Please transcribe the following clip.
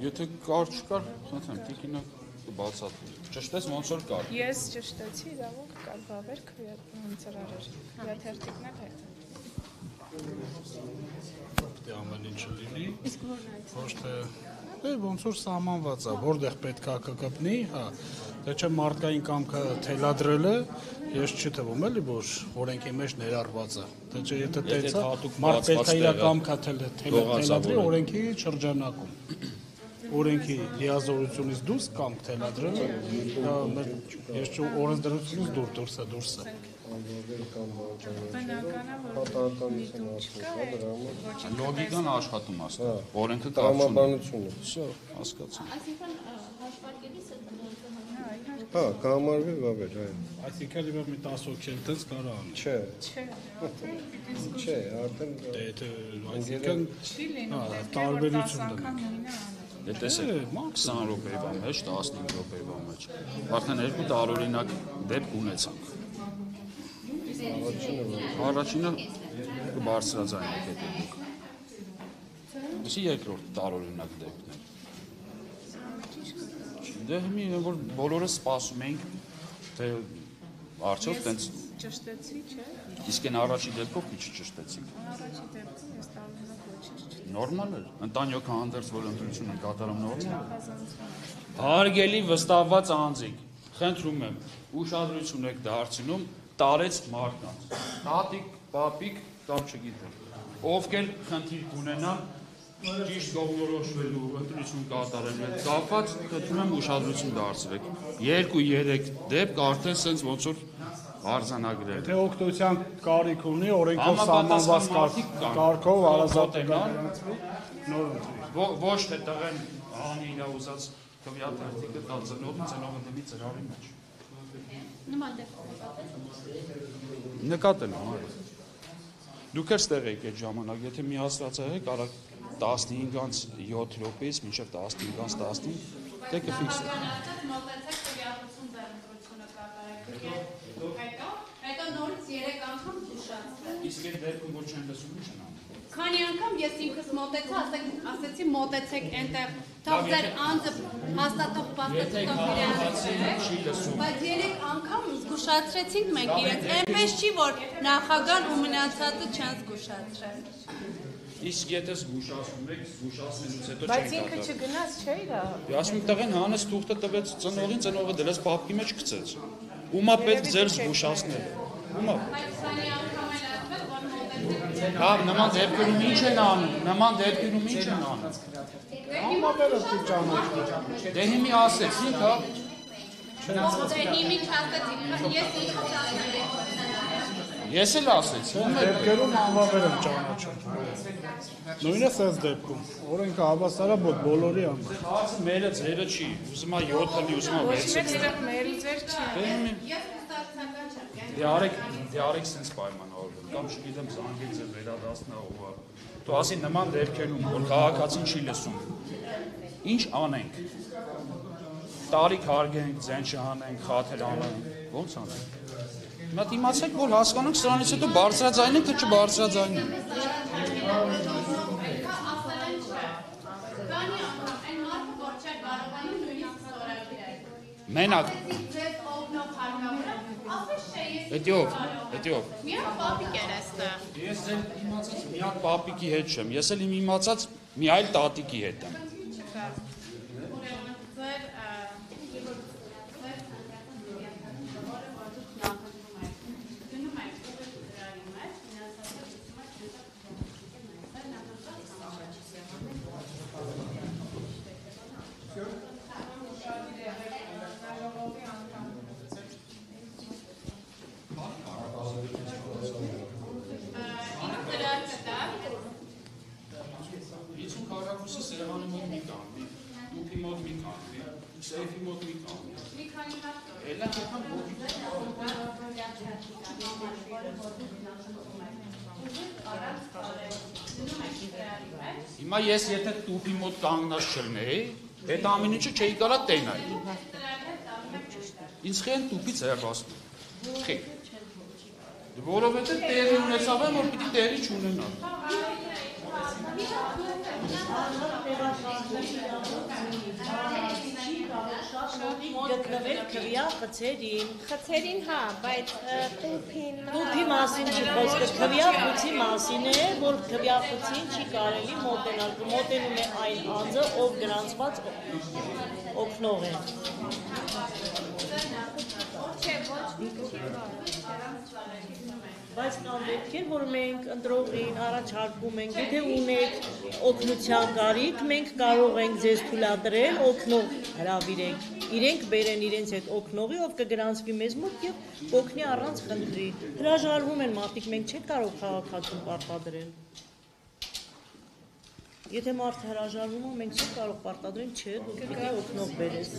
Եթե կար չկար, խնդրեմ, տիկինը կբացատրի։ Ճշտես ոնց որ կար։ Ես ճշտեցի, իրավունք կար, բավեր ծրար էր։ Հյաթերթիկն էլ հետ։ Դե ամեն ինչը լինի։ Իսկ որն այդ։ Ոչ թե ոնց որ սահմանված է, որտեղ պետք է կկպնի, հա։ Դե չէ մարդկային կամքը թելադրելը, ես չթվում էլի, որ օրենքի մեջ ներառված է։ Դե չէ եթե տենց է, մարդ պետք է իր կամքը թելադրի օրենքի շրջանակում։ Օրենքի լիազորությունից դուրս կամք թելադրելը, ես օրենսդրությունից դուրս է։ Լոգիկան աշխատում ասա, օրենքը կարծում։ Всё, հասկացա։ Հա, կհամարվի վավեր, այո։ Այսինքն իբր մի 10 հոգի էլ դες կարա անի։ Չէ, արդեն Դե այսինքն տարբերություն դնենք։ Դե տեսեք, 20 րոպեվա մեջ, 15 րոպեվա մեջ։ Արդեն երկու տարօրինակ դեպք ունեցանք։ Առաջինը կբարձրաձայնեք այդ դեպքը։ Իսկ երկրորդ տարօրինակ դեպքն է։ Դե մի որ բոլորը սպասում ենք, թե արդյոք տենց Ճշտեցի, չէ։ իսկ այն առաջի դեպքով քիչ ճշտեցիք։ Առաջի դեպքում ես տարօրինակ ոչինչ չեմ։ Նորմալ է։ Ընտանյոք հանդերձ որ ընտրություն են կատարում նորմալ։ Հարգելի վստահված անձիկ, խնդրում եմ, ուշադրություն եք դարձնում տարեց մարդկանց։ Տատիկ, պապիկ կամ չգիտեմ։ Ովքեր խնդիր կունենան ճիշտ կողմնորոշվելու ընտրություն կատարելու հետ կապված, խնդրում եմ ուշադրություն դարձրեք։ 2-3 դեպք արդեն սենց ոնց որ արձանագրել։ Եթե օգտության կարիք ունի, օրենքով սահմանված կարգով հարազատական նոր ոչ թե տղեն անի իր ուզած քվեաթերթիկը տա ծնողին դեմի ծրարի մեջ։ Նման դեպք նկատել եմ։ Դուք էստեղ եք այդ ժամանակ, եթե միացրած եք, արագ 15-ից 7 րոպեից մինչև 15-ից 15, դե կֆիքսեք։ Հետո նորից 3 անգամ զուշացրել։ Իսկ այդ դեպքում որ չեն լսում ինչ են անում։ Քանի անգամ ես ինքս մոտեցա, ասեցի մոտեցեք այնտեղ, թող ձեր անձը հաստատող պատասխան վերանացրեք, բայց 3 անգամ զգուշացրեցինք մենք իրենց, այնպես չի, որ նախագահն ու մնացածը չեն զգուշացրել։ Իսկ եթե զգուշացնում եք, զգուշացնելուց հետո Բայց չեն ինքը չգնաց, չէ՞ իրա։ ասում եք տղեն հանեց թուղթը տվեց ծնողին, ծնողը դրեց պապկի մեջ գցեց։ Ումա պետք ձեր զգուշացնել։ Ումա։ Հա, նման դեպքերում ինչ են անում, նման դեպքերում ինչ են անում։ համաբերը ճանաչ։ Դե հիմի ասեցինք, հա։ Հիմի չասեցինք, ես ինքս ասեցի։ Ես էլ ասեցի։ Դեպքերում անվավեր եմ ճանաչում։ Նույնը սենց դեպքում։ Օրենքը հավասարաբոտ բոլորի համար։ Խաղը մերը ձերը չի, ուզում է 7-ը լի, ուզում է 6-ը։ Ոչ մեկ ստեղ մեր ձեր չի։ Ես կստացական չեմ։ Դե արեք սենց պայմանավորվում, կամ չգիտեմ զանգել ձեր վերադասնա ու դու ասի նման դեպքերում, որ քաղաքացին չի լսում։ Ինչ անենք։ Տարիք հարգենք, ձեն չհանենք, խաթեր անենք, ո՞նց անենք։ Հիմա իմացեք, որ հասկանանք սրանից հետո բարձրաձայնենք, թե չբարձրաձայնենք։ Մենակ։ Էդիով։ Միակ պապիկ էր այստեղ։ Ես էլ իմացած միակ պապիկի հետ չեմ, ես էլ իմ իմացած մի այլ տատիկի հետ եմ։ մի կանգնի, սեյֆի մոտ մի կանգնի։ Մի քանի հատ Էլա եկան ոքի։ Հիմա ես եթե տուփի մոտ կանգնած չլնեի, այդ ամեն ինչը չէի կարա տենայի։ Ինձ խեն տուփից հեռացնում։ Խի։ Որովհետև տեղի ունեցավ եմ, որ պիտի տեղի չունենա։ Գտնվել քվյա խցերին։ Խցերին հա, բայց տուփին Տուփի մասին չի խոսքը, քվյա խցի մասին է, որ քվյա խցին չի կարելի մոտենալ, մոտենում է այն անձը, ով գրանցված օգնող է։ չէ, ոչ մի չի Բայց կան դեպքեր, որ մենք ընտրողին առաջարկում ենք, եթե ունեք օգնության կարիք, մենք կարող ենք ձեզ թույլատրել օգնող հրավիրենք։ Իրենք բերեն իրենց այդ օգնողի, ով կգրանցվի մեզ մոտ եւ օգնի առանց խնդրի։ Հրաժարվում են մարդիկ, մենք չենք կարող քաղաքացուն պարտադրել։ Եթե մարդը հրաժարվում է, մենք չենք կարող պարտադրել, չէ, դու պիտի օգնող բերես։